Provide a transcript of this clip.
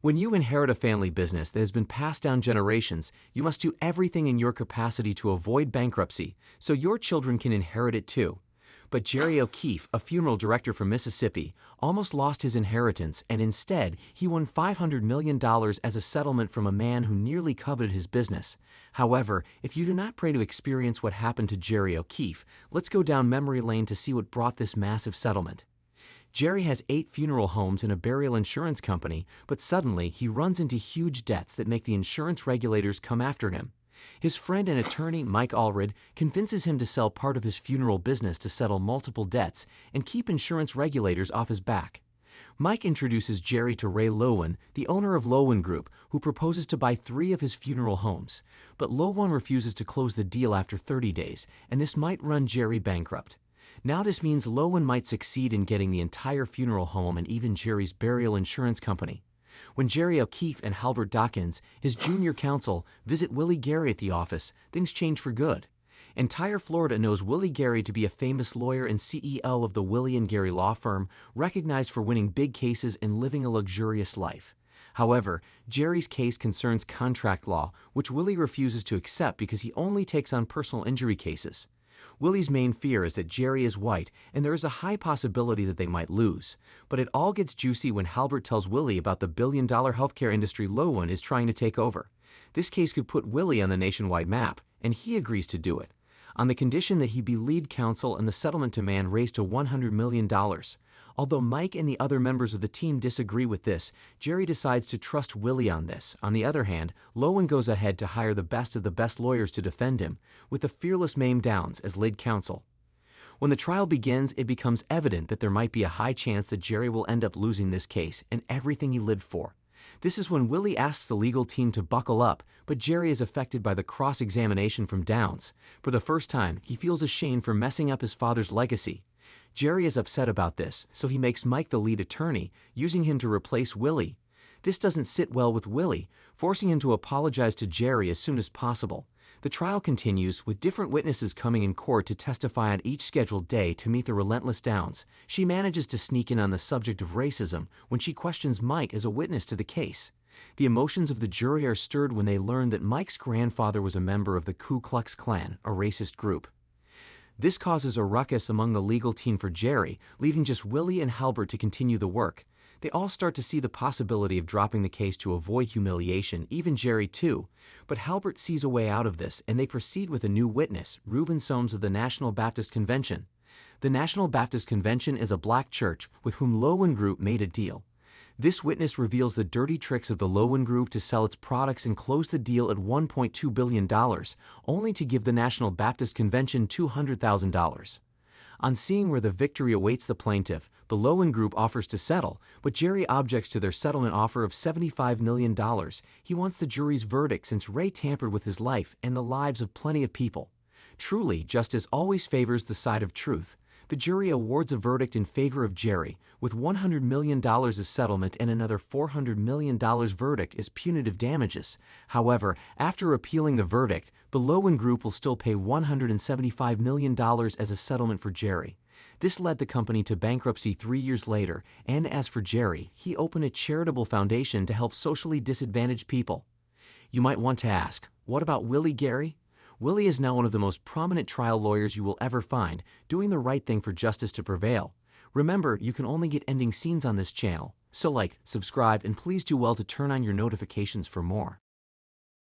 When you inherit a family business that has been passed down generations, you must do everything in your capacity to avoid bankruptcy, so your children can inherit it too. But Jerry O'Keefe, a funeral director from Mississippi, almost lost his inheritance, and instead, he won $500 million as a settlement from a man who nearly coveted his business. However, if you do not pray to experience what happened to Jerry O'Keefe, let's go down memory lane to see what brought this massive settlement. Jerry has 8 funeral homes and a burial insurance company, but suddenly he runs into huge debts that make the insurance regulators come after him. His friend and attorney, Mike Allred, convinces him to sell part of his funeral business to settle multiple debts and keep insurance regulators off his back. Mike introduces Jerry to Ray Lowen, the owner of Lowen Group, who proposes to buy 3 of his funeral homes. But Lowen refuses to close the deal after 30 days, and this might run Jerry bankrupt. Now this means Lowen might succeed in getting the entire funeral home and even Jerry's burial insurance company. When Jerry O'Keefe and Halbert Dawkins, his junior counsel, visit Willie Gary at the office, things change for good. Entire Florida knows Willie Gary to be a famous lawyer and CEO of the Willie & Gary law firm, recognized for winning big cases and living a luxurious life. However, Jerry's case concerns contract law, which Willie refuses to accept because he only takes on personal injury cases. Willie's main fear is that Jerry is white, and there is a high possibility that they might lose. But it all gets juicy when Halbert tells Willie about the billion-dollar healthcare industry Lowen is trying to take over. This case could put Willie on the nationwide map, and he agrees to do it, on the condition that he be lead counsel and the settlement demand raised to $100 million. Although Mike and the other members of the team disagree with this, Jerry decides to trust Willie on this. On the other hand, Lowen goes ahead to hire the best of the best lawyers to defend him, with the fearless Mame Downs as lead counsel. When the trial begins, it becomes evident that there might be a high chance that Jerry will end up losing this case and everything he lived for. This is when Willie asks the legal team to buckle up, but Jerry is affected by the cross-examination from Downs. For the first time, he feels ashamed for messing up his father's legacy. Jerry is upset about this, so he makes Mike the lead attorney, using him to replace Willie. This doesn't sit well with Willie, forcing him to apologize to Jerry as soon as possible. The trial continues, with different witnesses coming in court to testify on each scheduled day to meet the relentless Downs. She manages to sneak in on the subject of racism when she questions Mike as a witness to the case. The emotions of the jury are stirred when they learn that Mike's grandfather was a member of the Ku Klux Klan, a racist group. This causes a ruckus among the legal team for Jerry, leaving just Willie and Halbert to continue the work. They all start to see the possibility of dropping the case to avoid humiliation, even Jerry too. But Halbert sees a way out of this, and they proceed with a new witness, Reuben Soames of the National Baptist Convention. The National Baptist Convention is a black church with whom Lowen Group made a deal. This witness reveals the dirty tricks of the Lowen Group to sell its products and close the deal at $1.2 billion, only to give the National Baptist Convention $200,000. On seeing where the victory awaits the plaintiff, the Lowen Group offers to settle, but Jerry objects to their settlement offer of $75 million. He wants the jury's verdict since Ray tampered with his life and the lives of plenty of people. Truly, justice always favors the side of truth. The jury awards a verdict in favor of Jerry, with $100 million as settlement and another $400 million verdict as punitive damages. However, after appealing the verdict, the Lowen Group will still pay $175 million as a settlement for Jerry. This led the company to bankruptcy 3 years later, and as for Jerry, he opened a charitable foundation to help socially disadvantaged people. You might want to ask, what about Willie Gary? Willie is now one of the most prominent trial lawyers you will ever find, doing the right thing for justice to prevail. Remember, you can only get ending scenes on this channel, so like, subscribe, and please do well to turn on your notifications for more.